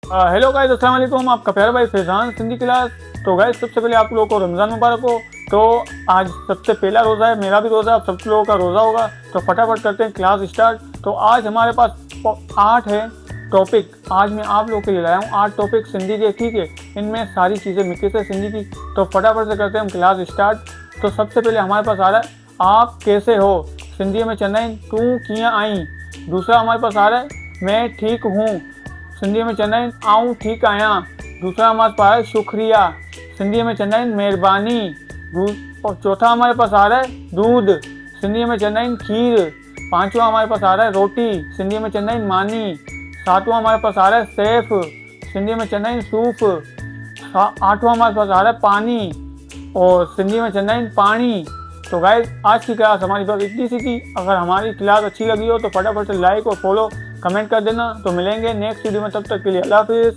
Hello guys, अस्सलाम वालेकुम। आपका प्यारा भाई फैजान सिंधी क्लास। तो गाइस, सबसे पहले आप लोगों को रमज़ान मुबारक हो। तो आज सबसे पहला रोज़ा है, मेरा भी रोज़ा, आप सब लोगों का रोज़ा होगा। तो फटाफट करते हैं क्लास स्टार्ट। तो आज हमारे पास 8 है टॉपिक। आज मैं आप लोगों के लिए लाया हूँ 8 टॉपिक सिंधी के, ठीक है। इनमें सारी चीज़ें मिक्स है सिंधी की। तो फटाफट से करते हैं हम क्लास स्टार्ट। तो सबसे पहले हमारे पास आ रहा है आप कैसे हो, सिंधी में चेन्नई तू किया आई। दूसरा हमारे पास आ रहा है मैं ठीक हूँ, सिंधी में चेन्नई आऊँ ठीक आया। दूसरा हमारे पास है शुक्रिया, सिंधी में चेन्नई मेहरबानी। और चौथा हमारे पास आ रहा है दूध, सिंधी में चेन्नई खीर। पांचवा हमारे पास आ रहा है रोटी, सिंधी में चेन्नई मानी। सातवां हमारे पास आ रहा है सेफ, सिंधी में चेन्नई सूफ। आठवां हमारे पास आ रहा है पानी, और सिंधी में चेन्नई पानी। तो गाइस, आज की क्लास हमारी बस इतनी सी थी। अगर हमारी क्लास अच्छी लगी हो तो फटाफट से लाइक और फॉलो कमेंट कर देना। तो मिलेंगे नेक्स्ट वीडियो में, तब तक के लिए अल्लाह हाफिज़।